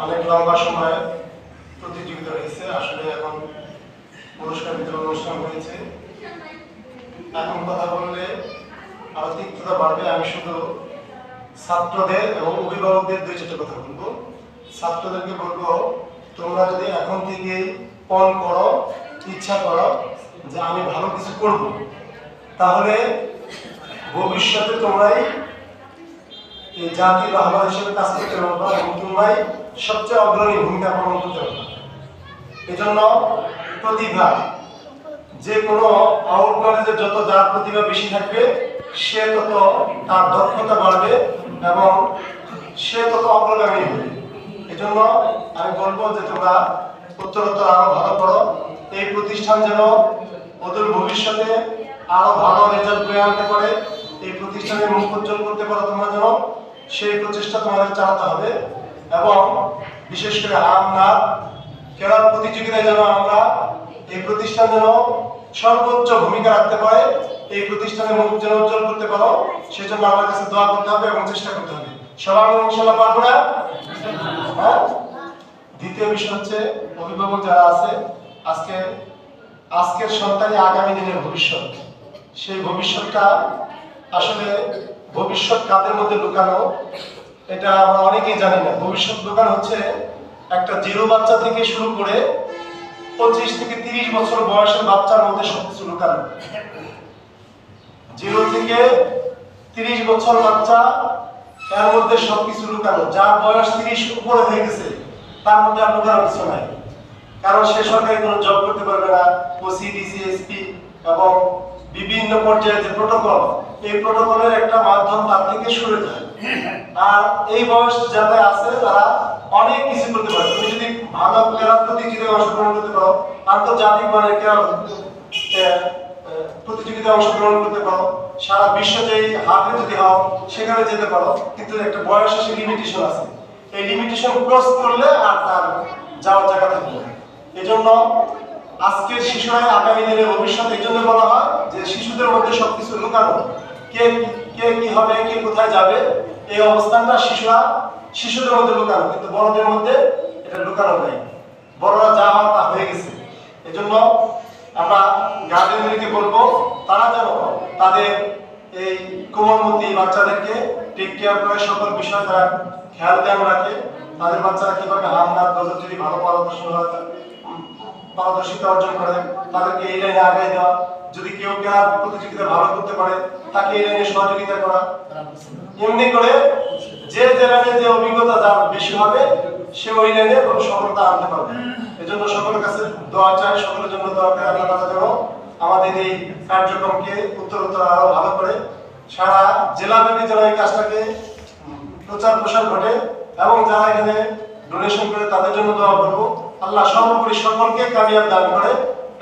অনেক লম্বা সময় প্রতিযোগিতা হয়েছে, আসলে এখন পুরস্কার বিতরণ অনুষ্ঠান হয়েছে। এখন কথা বললে আরো তিক্ততা বাড়বে। আমি শুধু ছাত্রদের এবং অভিভাবকদের দুই চারটে কথা বলবো। ছাত্রদেরকে বলবো, তোমরা যদি এখন থেকে পণ করো, ইচ্ছা করো যে আমি ভালো কিছু করব, তাহলে ভবিষ্যতে তোমরাই এই জাতির রাহবার হিসেবে কাজ করতে পারবা এবং তোমরাই সবচেয়ে অগ্রণী ভূমিকা পালন করতে পারবা। এজন্য প্রতিভা, যে কোনো আউট নলেজের যত যার প্রতিভা বেশি থাকবে সে তত তার দক্ষতা বাড়বে এবং সে তত অগ্রগামী হবে। এজন্য আমি বলবো যে তোমরা উত্তরোত্তর আরো ভালো করো। এই প্রতিষ্ঠান যেন ওদের ভবিষ্যতে আরো ভালো রেজাল্ট বয়ে আনতে পারে, এই প্রতিষ্ঠানের মুখ উজ্জ্বল করতে পারো তোমরা, যেন সেই প্রচেষ্টা তোমাদের চালাতে হবে। এবং বিশেষ করে নাচ খেলা প্রতিযোগিতায় যেন আমরা এই প্রতিষ্ঠান যেন সর্বোচ্চ ভূমিকা রাখতে পারে, এই প্রতিষ্ঠানের মুখ যেন উজ্জ্বল করতে পারো, সেজন্য আমার কাছে দোয়া করতে হবে এবং চেষ্টা করতে হবে। সবাই ইনশাআল্লাহ পারবো না? হ্যাঁ। দ্বিতীয় বিষয় হচ্ছে অভিভাবক যারা আছে, আজকের সন্তানই আগামী দিনের ভবিষ্যৎ। সেই ভবিষ্যৎটা আসলে ভবিষ্যৎ কাদের মধ্যে লুকানো এটা আমরা অনেকেই জানি না। ভবিষ্যৎ লুকানো হচ্ছে একটা জিরো বাচ্চা থেকে শুরু করে 25 থেকে 30 বছর বয়সের বাচ্চার মধ্যে সবকিছু লুকানো। 0 থেকে 30 বছর বাচ্চা, এর মধ্যে সবকিছু লুকানো। যার বয়স 30 উপরে হয়ে গেছে তার মধ্যে আর লুকানোর কিছু নাই, কারণ সে সরকারি কোনো জব করতে পারবে না। ওসি, ডিসি, এসপি এবং বিভিন্ন পর্যায়ে যে প্রোটোকল, এই প্রোটোকলের একটা মাধ্যম তার থেকে সরে যায়। আর এই বয়স যারা আছে তারা অনেক কিছু করতে পারে। তুমি যদি ভালো ক্রীড়া প্রতিযোগিতায় অংশগ্রহণ করতে পারো, আন্তর্জাতিক মানের ক্রীড়া প্রতিযোগিতায় অংশগ্রহণ করতে পারো, সারা বিশ্বে হাতে যদি হও সেখানে যেতে পারো, কিন্তু একটা বয়স এসে লিমিটেশন আছে। এই লিমিটেশন ক্রস করলে আর তার যাওয়ার জায়গা থাকবে না। এজন্য আজকের শিশুরাই আগামী দিনের ভবিষ্যৎ। এই জন্য বলা হয় যে শিশুদের মধ্যে সবকিছু লুকানো, কে কি হবে, কে কোথায় যাবে, এই অবস্থানটা শিশুদের মধ্যে লুকানো, কিন্তু বড়দের মধ্যে এটা লুকানো নাই। বড়রা যা হওয়ার তা হয়ে গেছে। এজন্য আমরা গার্ডিয়ানদেরকে বলবো তারা যেন তাদের এই কোমলমতি বাচ্চাদেরকে টেক কেয়ার করে, সকল বিষয় তারা খেয়াল রাখে। তাদের বাচ্চারা কিভাবে হামনাথ গজল যদি ভালো পারদর্শিতা অর্জন করে, তাদেরকে এই লাইনে আগায় দেওয়া। যদি কেউ ক্রীড়া প্রতিযোগিতা ভালো করতে পারে তাকে এই লাইনে সহযোগিতা করা। এমনি করে যে লাইনে যে অভিজ্ঞতা যার বেশি হবে সে ওই লাইনে সফলতা আনতে পারবে। এজন্য সকলের কাছে দোয়া চাই, সকলের জন্য দোয়া করে আল্লাহ তাআলা যেন আমাদের এই কার্যক্রমকে উত্তরোত্তর আরো ভালো করে সারা জেলাব্যাপী যেন এই কাজটাকে প্রচার প্রসার ঘটে এবং যারা এখানে ডোনেশন করে তাদের জন্য দোয়া করবো। আল্লাহ সর্বোপরি সকলকে কামিয়াব দান করে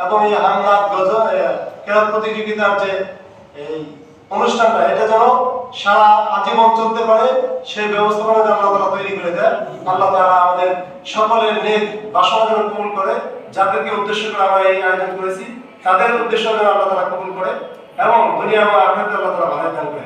এবং এই হামনাথ গজল ক্রীড়া প্রতিযোগিতার যে এই অনুষ্ঠানটা এটা যেন সারা আজীবন চলতে পারে, সেই ব্যবস্থাপনা যেন আল্লাহ তাআলা তৈরি করে দেয়। আল্লাহ তাআলা আমাদের সকলের নেক বাসনা যেন কবুল করে, যাদেরকে উদ্দেশ্য করে আমরা এই আয়োজন করেছি তাদের উদ্দেশ্য যেন আল্লাহ তাআলা কবুল করে এবং দুনিয়া এবং আখিরাতে আল্লাহ তাআলা ভালো দান করে।